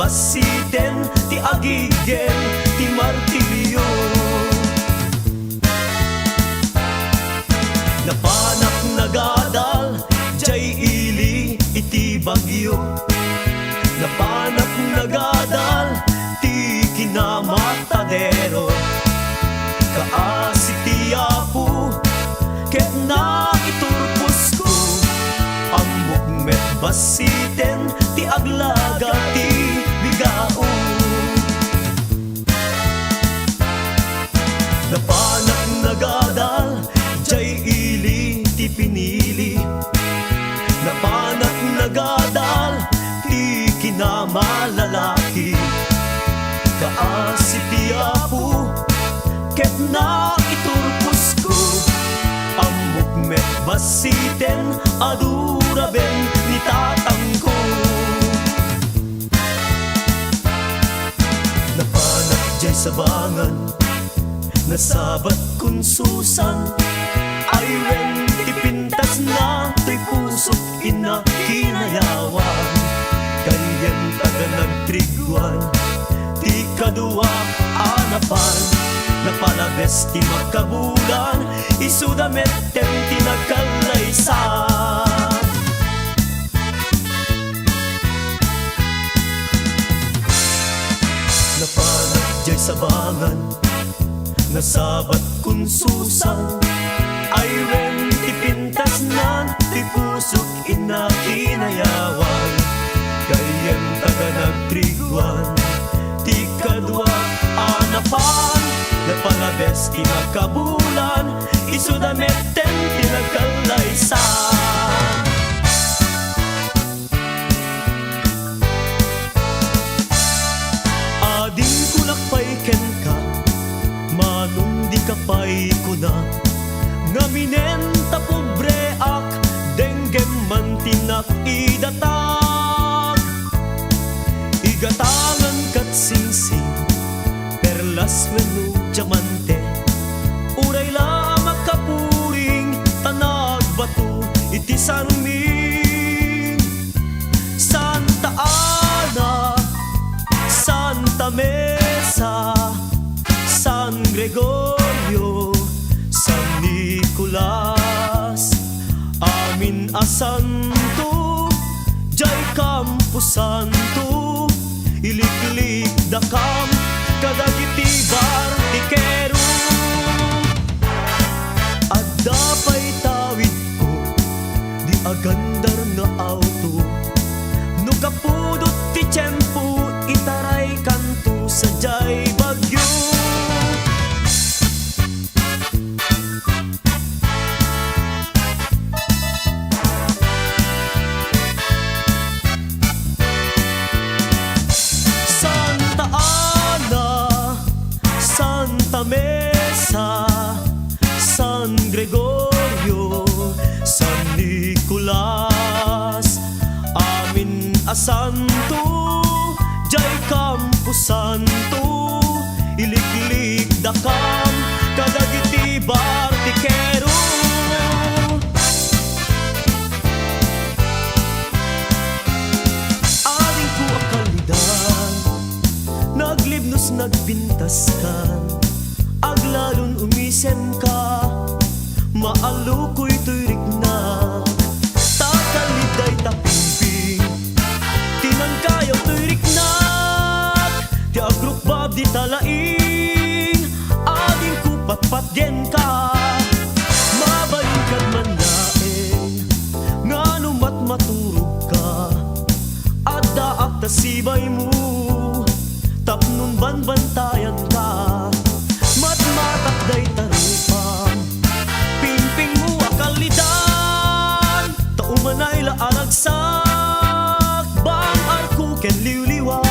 basiten ti agigem ti martilyo. Napanak nagadal jay ili iti bagyo. Napanak nagadal ti kinamatadero. Kaasi ti Apo ket na iturpos ko. Amok met basiten ti aglaga ti bigao. Napanak nagadal jay ili ti pinili. Napanak nagadal ti kinamalalaki. Kaasi ti Apo ket na iturpos ko. Amok met basiten aduraben ni tatang ko. Napanak jay sabangan nasabat kun susan. Ay ren ipintas na to'y pusok ina kinayawan. Kanyan taga nagtriguan ti kadua anapan. Napalabes ti makabulan isudamet tem ti nagkalaysan. Napanak jay sabangan nasabat kun susan. Ay ren ipintas na ti pusok ina kinayawan. Kayem taga nagtriguan ti kadua anapan. Napalabes ti makabulan isudameten ti nagkalaysan. Ading kulakpay ken ka manong di kapay kuna. Ngaminen ta pobre ak denggem man tinak idatag. Igatangan kat singsing perlas wenno diamante. Uray la makapuring tanag batu iti sanming. Santa Ana, Santa Mesa, San Gregorio, San Nicolas. Amin a santo jay Campo Santo. Iliklik da kam kadagiti bartikero. Adda pa'y tawid ko di agandar nga auto. No kapudot ti tiyempo itaray kanto sa jay bagyo. Santa Mesa, San Gregorio, San Nicolas. Amin a santo jay Campo Santo. Iliklik da kam kadagiti bartikero. Ading ko akalidan naglibnos nagbintas kan. Aglalon umisen ka maalukoy tuirik na. Takaliday tapimping tinangkayaw tuirik na. Ti agrukbab di talaing ading kupatpat gen ka. Mabalingkad man laeng ngano mat maturog ka. Adda ak tasibay mo tapnon banbantayan ka. Matmatakday tarupam pimping mo akalidan. Taumanay laaragsak bang arko ken liwliwa.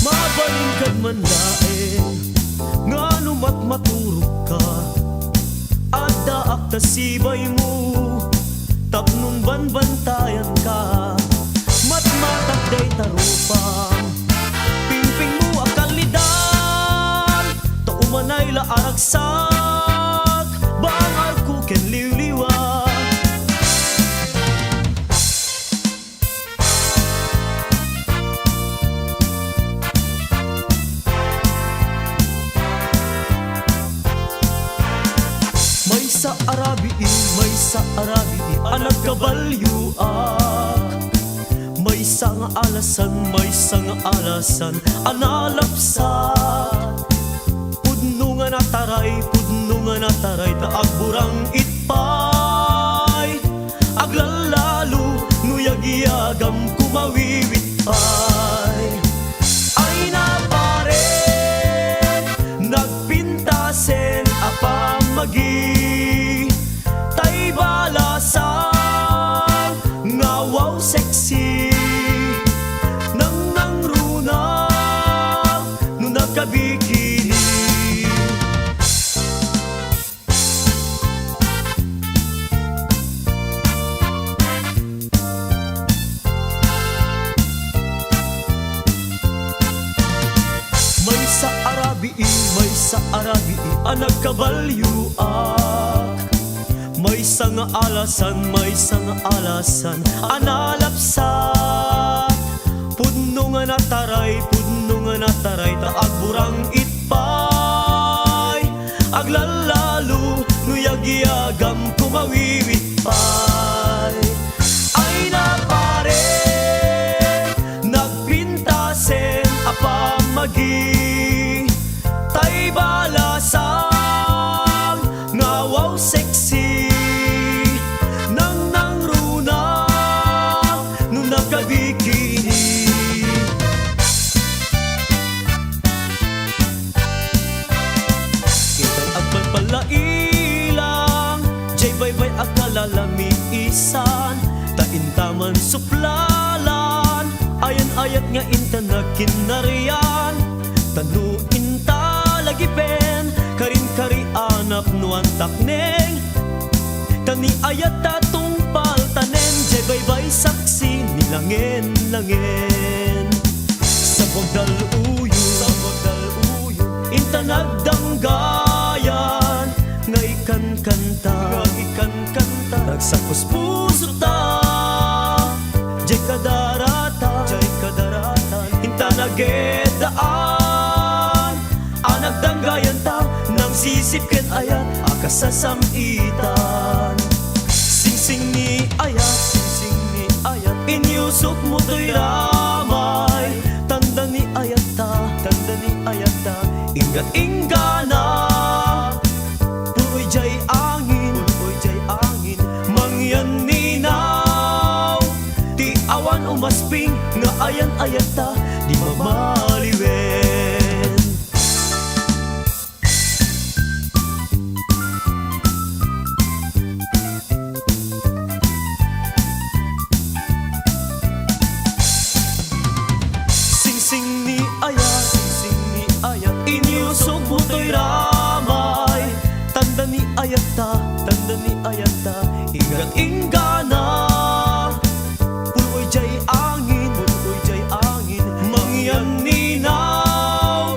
Mabalingkad man laeng ngano mat maturog ka. Adda ak tasibay mo tapnon banbantayan ka. Matmatakday tarupam pimping mo akalidan. nagkabalyuak. May sang alasan, analapsat. Pudno nga nataray, taagburang itpay. Aglalalo, nuyagyagam kumawiwit pay. Ay na pare, nagpintasen apamagi. Tay balasan, ngawaw sexy. Nang runa, no nagkabikini. May sa arabi, nagkabalyuak. May nga alasan, analapsat. Pudno nga nataray, taagburang itpay. Aglalalo, nuyagyagam kumawiwit pay. Ay na pare, nagpintasen apamagi. Tay balasang, ngawaw sexy. Nang runa, nung nagkabikini. Kita'y agpalpalailang, jay baybay agkalalamiisan. Taintaman suplalan, ayan-ayat nga inta na kinarian. Tanuin talagipen, karin-kari anap nuan takneng. Tani ayat tatong paltanen, jay baybay saksi nilangin. Sabog daluyo, inta nagdanggayan. Nga ikan kanta, nagsakos puso ta. Jay kadaratan, inta nagedaan. Nagdanggayan ta, nang sisip ken ayat, akasasamitan. Sing ni ayat, inyusok mo to'y ramay. Tanda ni ayat ta, ingat ingana. Puroy jay angin, mangyan ninaw. Ti awan umasping, nga ayan-ayat ta, di mamaliwen. Sing ni ayat, inyusok mo to'y ramay. Tanda ni ayat ta, ingat ingana. Puloy jay angin, mangyan ninaw.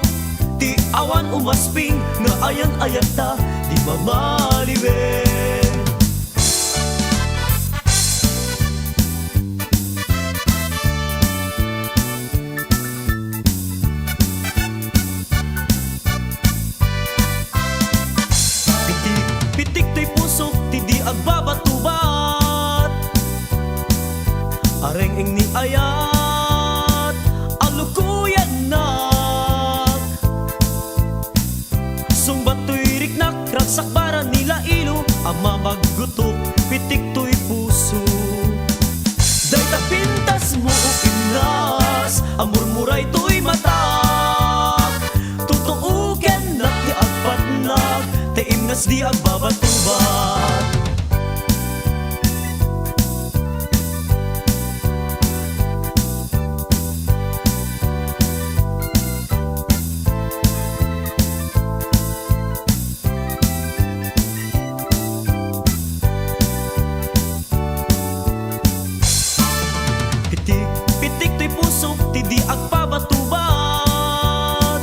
Ti awan umasping, nga ayan-ayat ta, di mamaliwen. Pitik to'y pusok, ti di agbabatubat. Areng ni ayat, alukuyan nak. Sungbat to'y riknak, ragsak para nila ilo. Ama maggutok, pitik to'y puso. Day tapintas mo inas, amurmuray to'y matak. Totoo ken nak di agpatnak, taimnas di agbabatubat. Pitik to'y pusok, ti di agpabatubat.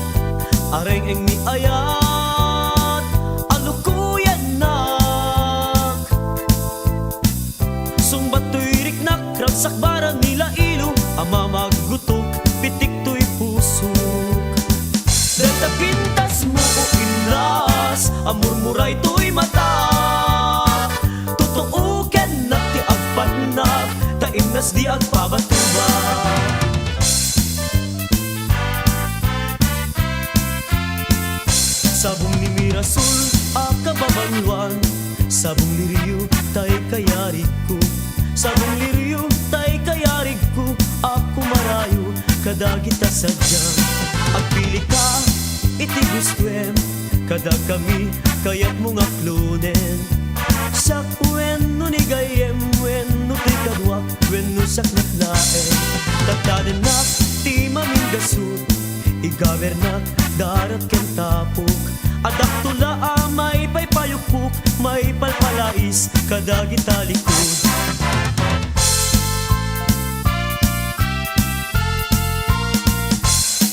Areng ni ayat, alukuyan nak. Sungbat to'y riknak, ragsak bara nila ilo. Ama maggutok, pitik to'y pusok. Data pintas mo o inas, amurmuray to'y mata. Totoo ken nak ti agpat kas di agpabatuba. Sabong ni Mirasul akababanluan, sabong liriyo tay kayariku, sabong liriyo tay kayariku, ako marayo kadagita sadyang. Agpili ka iti gustuem, kada kami kayat mo nga klunen. Sak wen no ni gayem, wen no ti kadwa, wen no sak natlaen. Tagdaden nak ti maming gasut, igabernak darat ken tapok. Adak tula may paypayukpuk, may palpalais kadagita likod.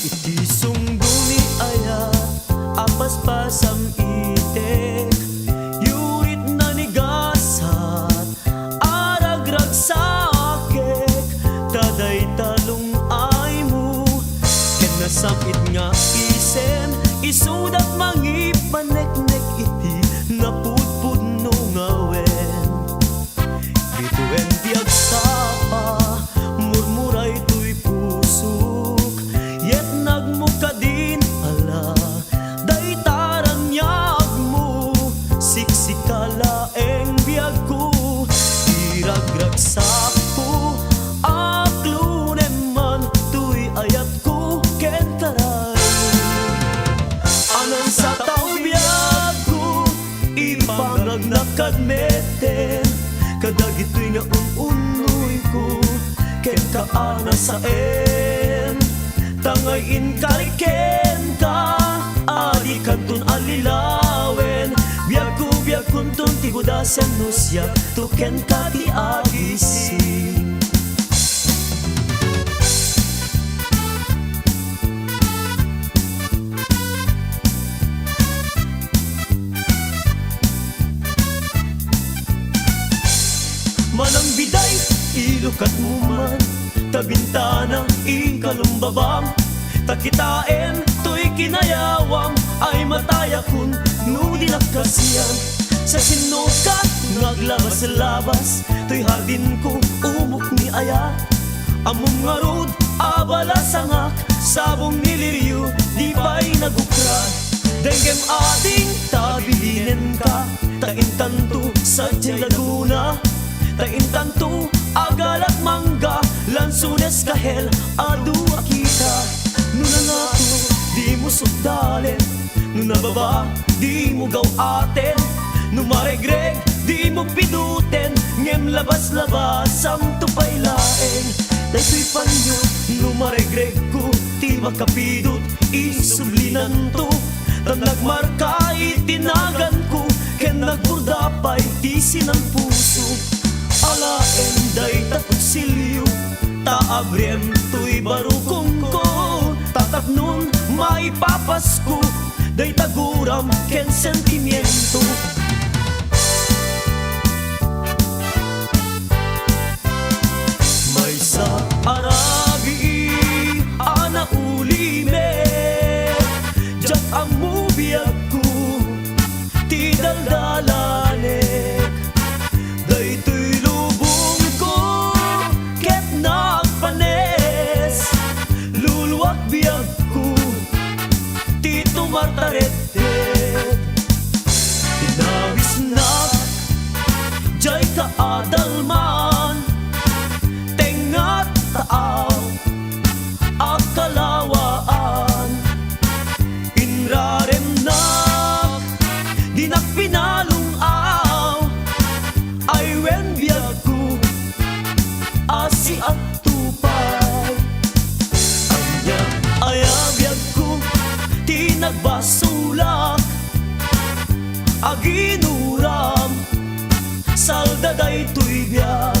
Iti sunggo ni aya apas-pasam itek, yurit na ni gasat aragrag sa akek, taday talong ay mo ken nasapit nga isen, isudat mangi panek-nek iti napudpud no ngawen. Bituen ti agsapa murmuray tuy pusok, yet nagmuka din ala day taranyag mo, siksikala eng biyag ko iragrag sapo aklunem man tuy ayat ko ken karay. Anong sa taubiyag ko ipangag nakadmeten, kadagito'y nga ununoy ko ken kaana sa en. Tangay inkariken ka adi kantun alilawen, biyag kuntun ti gudasen nusya tuken ka ti agisi. Manang biday, ilukat mo man, tabintana, ikalumbabam, takitaen, to'y kinayawam, ay mataya kun, nudi nakasiyan. Sa sinukat, naglabas-labas, to'y hardin ko, umok ni aya. Among ngarod, abala sangak, sabong niliriyo, di ba'y nagukrat. Denggem ading, tabilinen ka, taintanto sa Laguna. Taintanto, agalat mangga, lansunes kahel, adu akita. Nuna nga to, di mo sugdalen, nuna baba, di mo gawaten, numaregreg, di mo piduten, ngem labas-labas, am tupay laeng. Daytoy panyo, numaregreg ko, ti makapidot, isublinan to, tan nagmarka itinagan ko, ken nagburdapay, ti sinang puso. Ala enday takutsilyo, taabrem to'y barukong ko, tatapnon maipapasko, day taguram ken sentimiento. May sa aragi ana ulime, jak amu biyag ko, ti daldalanek, daytoy martaretet. Inawis na jay kaadalman, tengat taaw akalawaan, inrarem na di nakpinalong aw, ay wen biyag ko asi at tupay. Anya ayabiyag ko nagbasulak, aginuram, saldaday tuy biyag,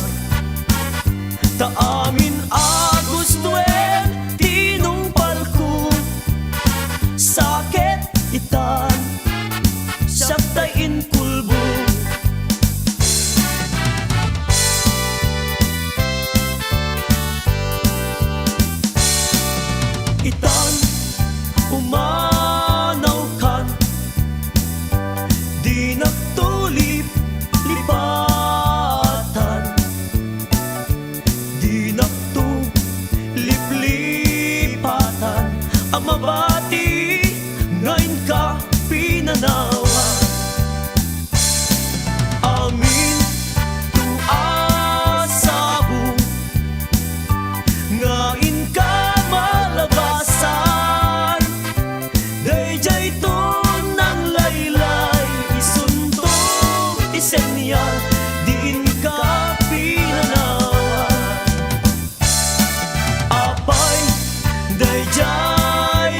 taamin agustuen, tinumpal ko, sakit itan, siyaktay inkulbo. Itan, umanaw kan, di nagtulip lipatan, di ang mabati, ngayon ka pinanawa. Amin tuasabu, ngayon ka malabasan. Dayjay to ng laylay, isuntong isenyal, diin ka pinanawa. Apay dayjay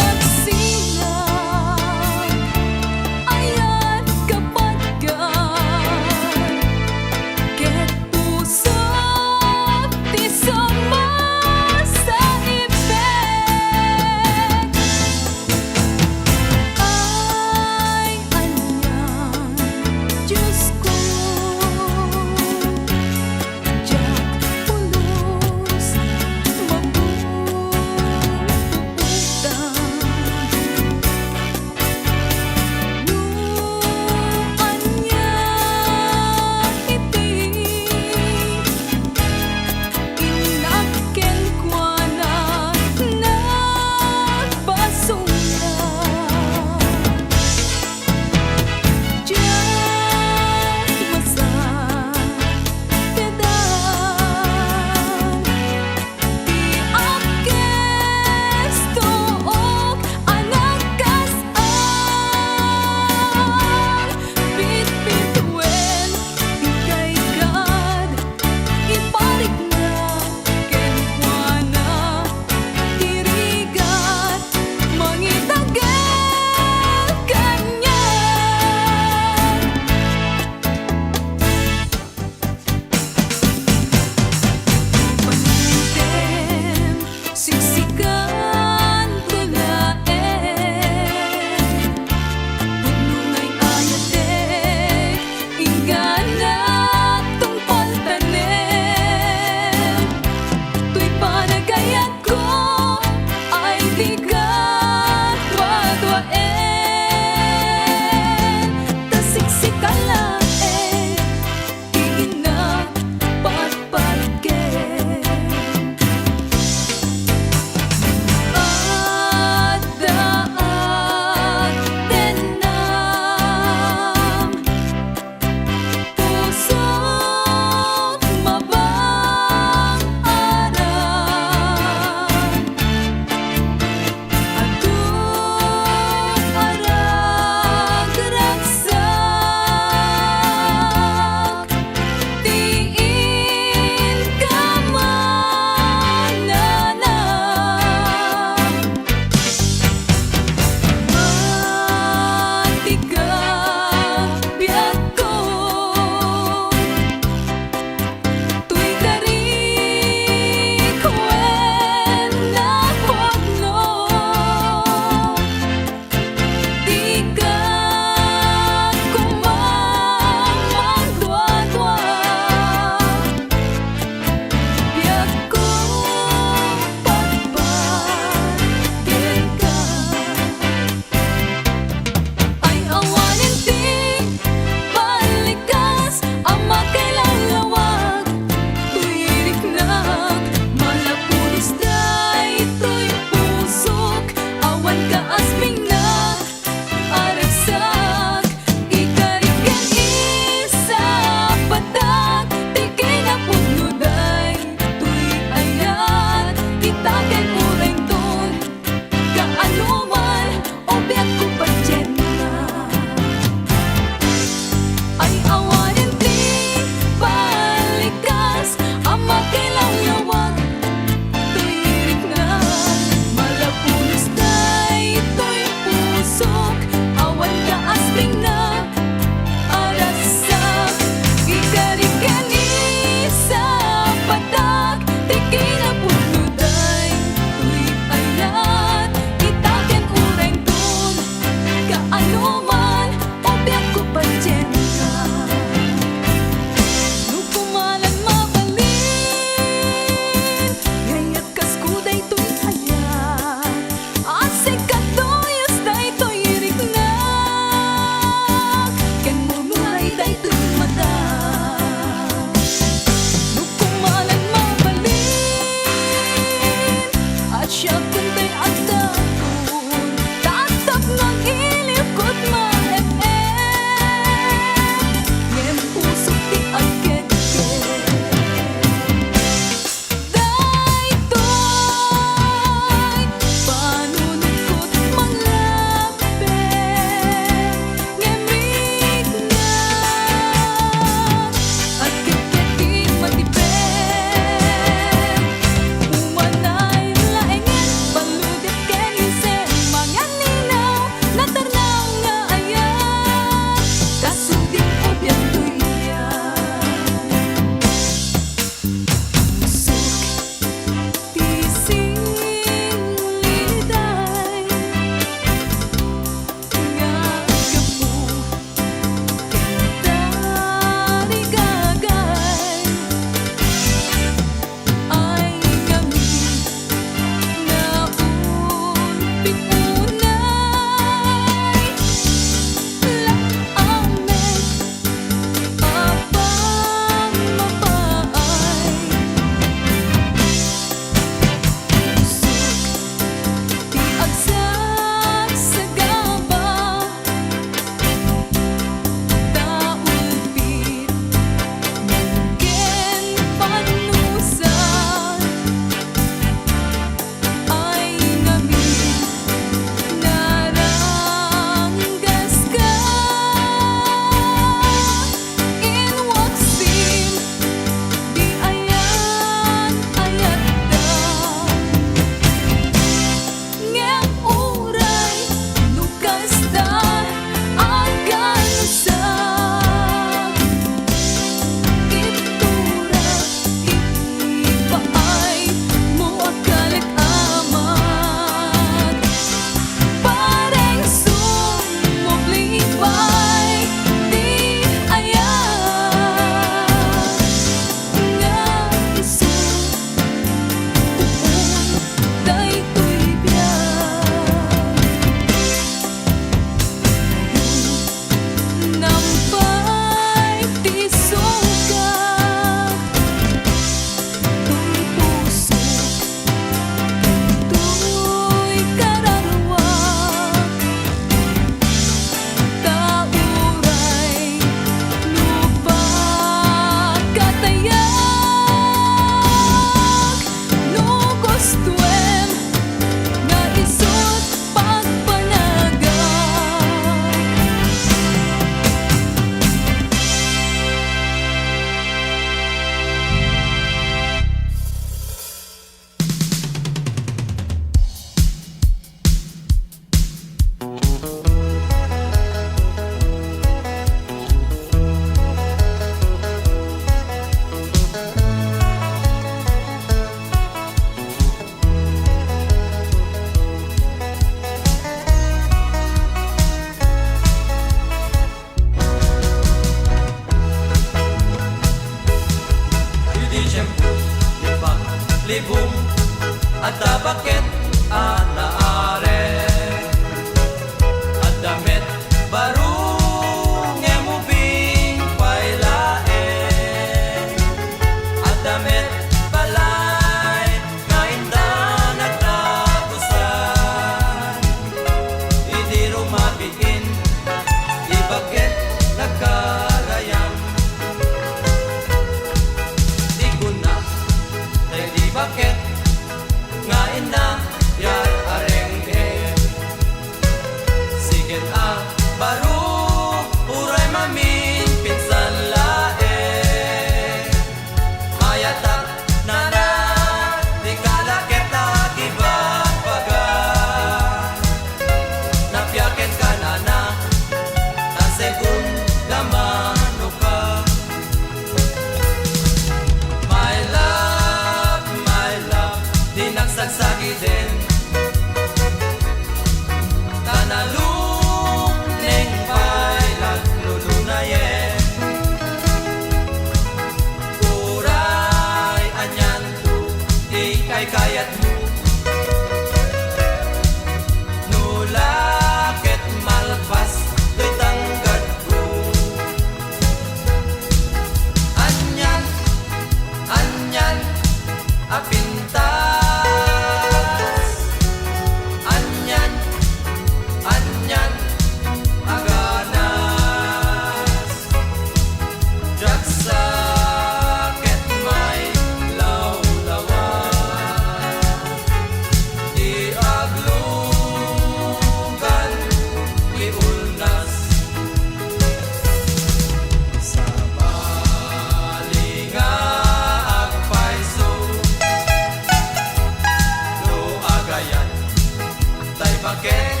bakit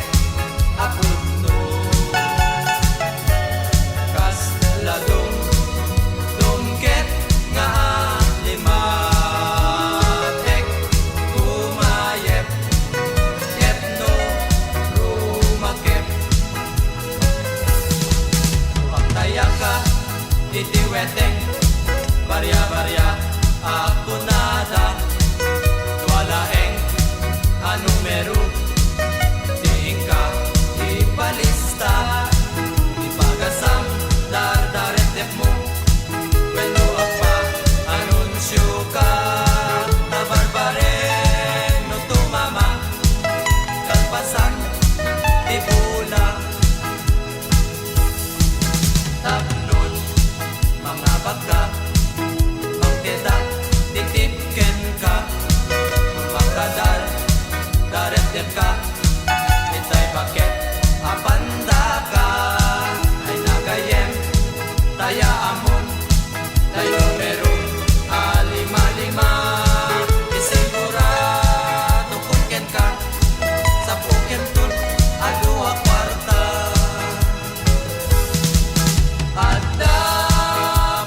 apod no kas ladong dumket nga limatek kumayep etno rumakep pagtaya ka titiweteng barya-barya ako nada tuwalaeng anong meron diing ka ipalista ipagasam dardaretep mo weno pa anunsyo ka tabarbaren no tumama kalpasan tibula tapnon mga bagka pagteda titipken ka makadar daretep ka itay bakit apanda ka ay nagayem taya amon tayo meron alima-lima isigurado kunken ka sa puken tun adua kwarta ada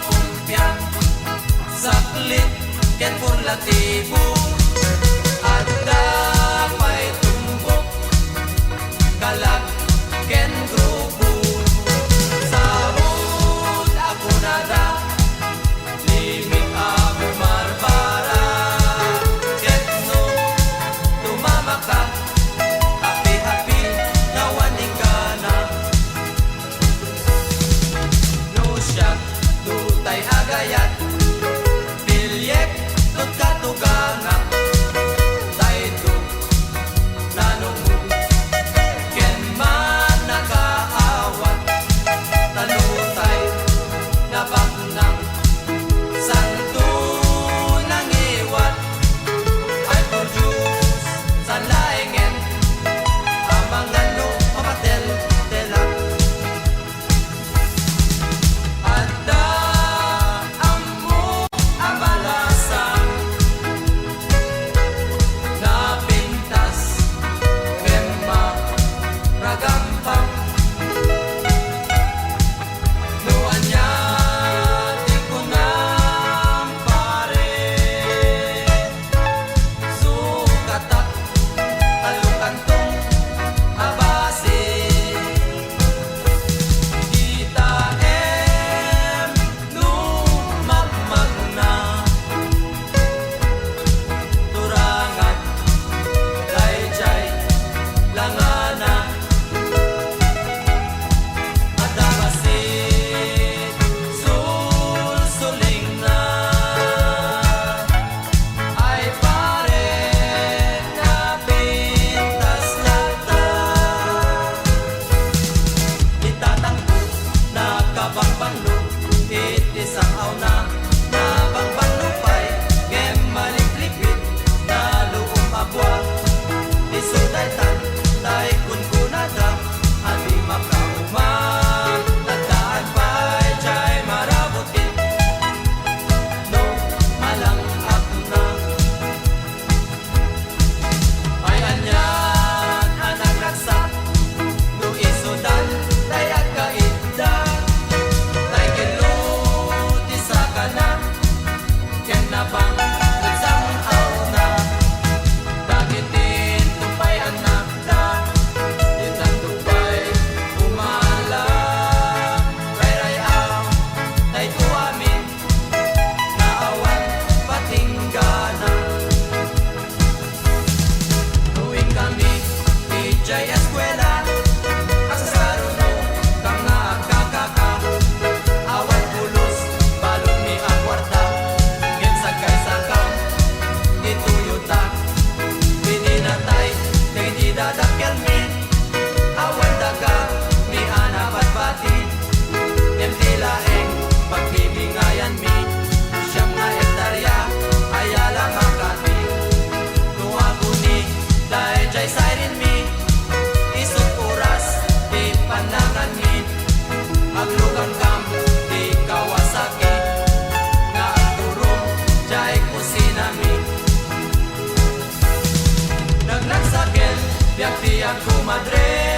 pumpian saklit ken purlatibo ada pa'y tumbok kalag ken grupo sahod ako nada limit ako marbara ketno tumama ka happy-happy nawaning ka na no siya tutay agayat pilyek tut katuganga tayo nanong mo ken man nakaawat tanutay nabagnang santo nang iwat ay produce sa laengen amang ano mamatel telak ada amo ambalasan napintas kema ragampang nuan niya di ko nampare sukatak talukantong abase kita no magmagna turangan dayjay langana adabasit sulsuling na ay pare napintas lata itatangko nakabangbanglo itisang aw na nabangbanglupay kem maliklipit na luong abwa isudaytan tay kunkunada adi makauma tadaan pa'y jay marabutin no malang na ay anyan anak ragsak no isudan tay agkaida tay kilut isa ka na ken nabang nagsang-aw na dagitin tupay anak da itan tupay umala ray-rayaw tay tuamin naawan patinggana tuwing kami ijay eskwela asasaruno kang agkakaka awan pulos balon mi akwarta ken sagkay-sakam ituyuta pininatay kay di dadakkel mi awan daga mi anabat pati em tilaeng pagbibingayan mi siyam na hektarya ayala makati tuwaguni dayjay siren mi isut oras di pandangan mi aglugan kam di Kawasaki nga agturong jay kusina mi naglagsakil Biag tiyak kumadre,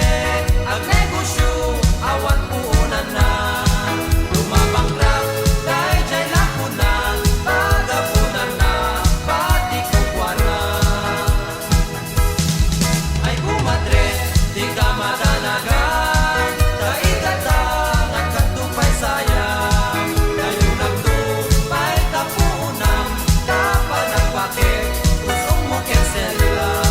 ang negosyo, awan puunan na. Lumabangrak, dahil jay lakuna, pagapunan na, pati kukwana. Ay kumadre, di ka madanagan, taikatang at katupay sayang. Kayo nagtupay tapuunam, kapag nagpakit, gusto mo cancel lang.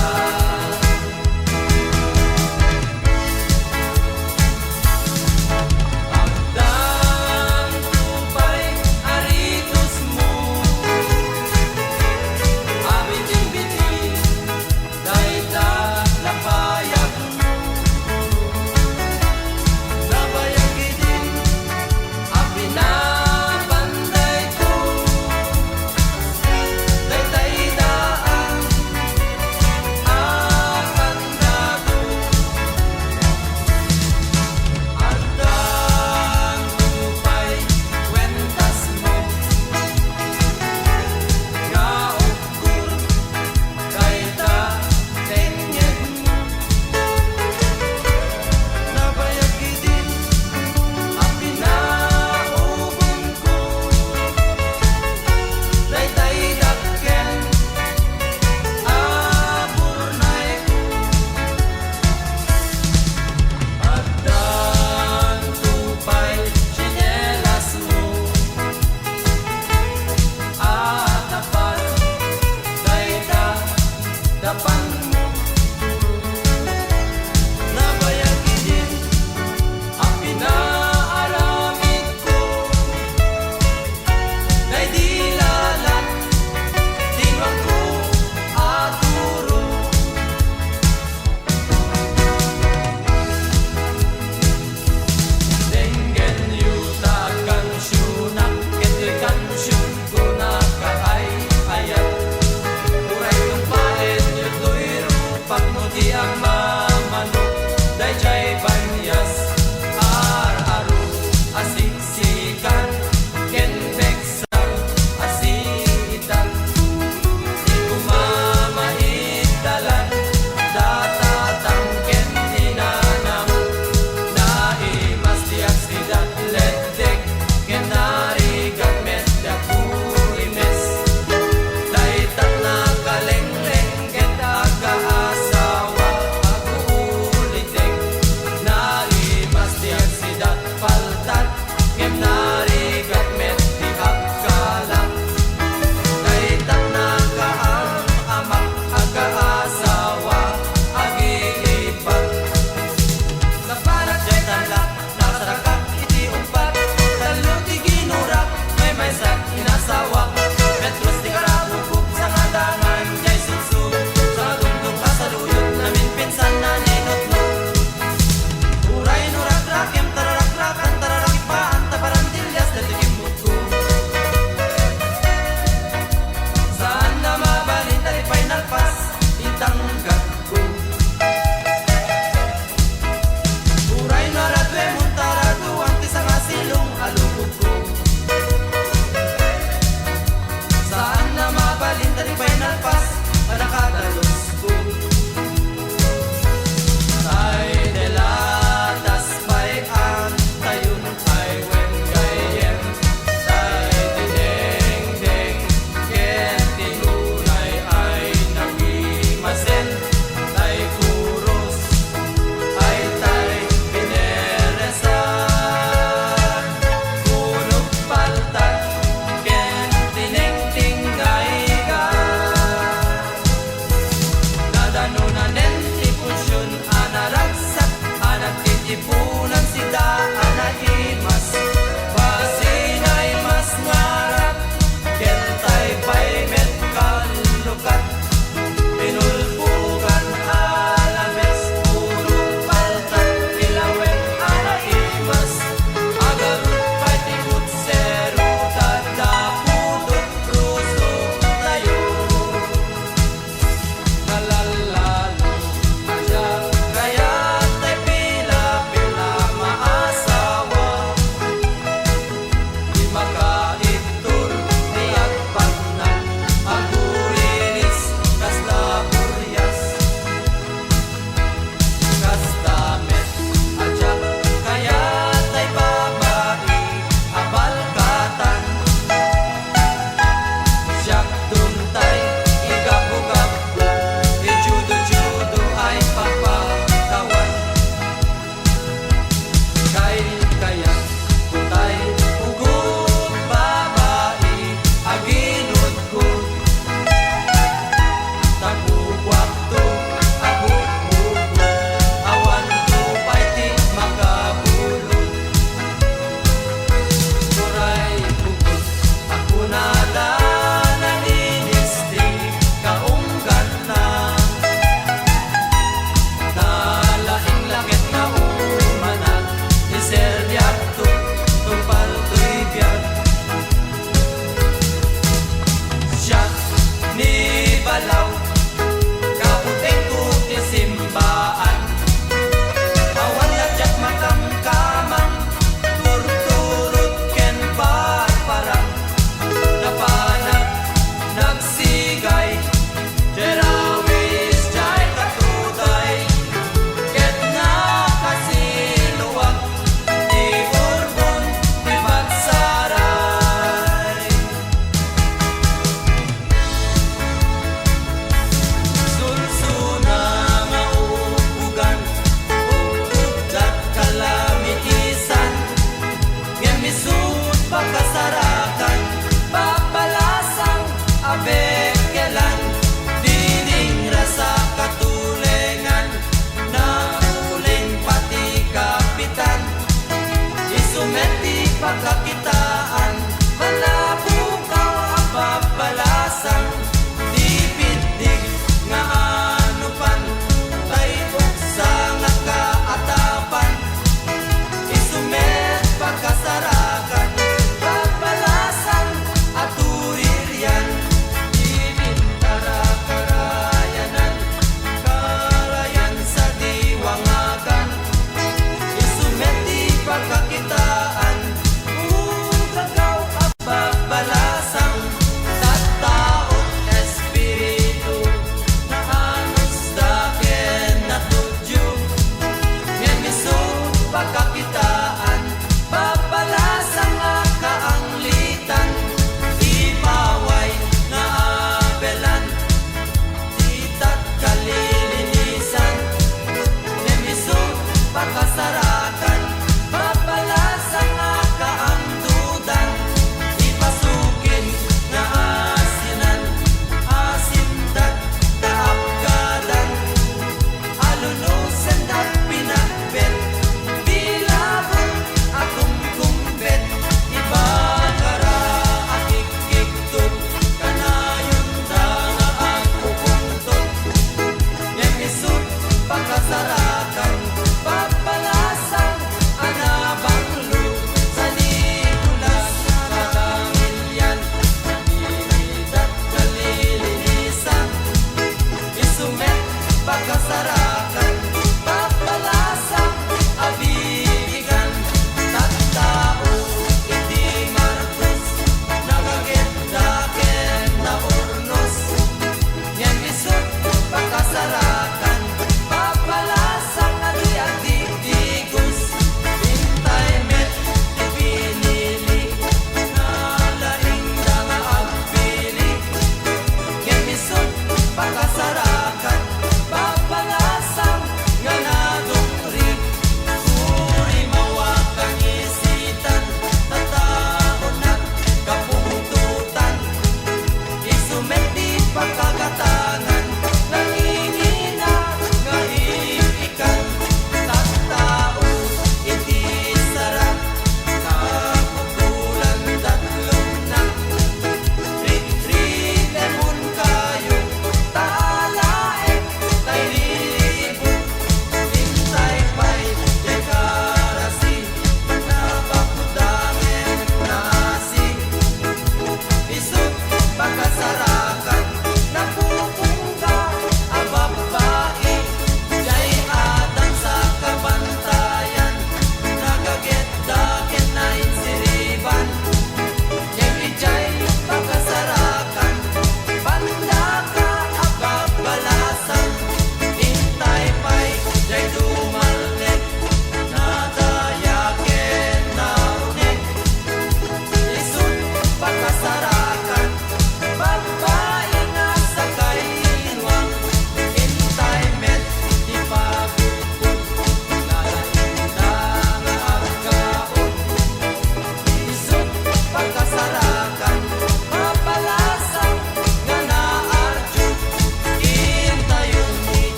para kang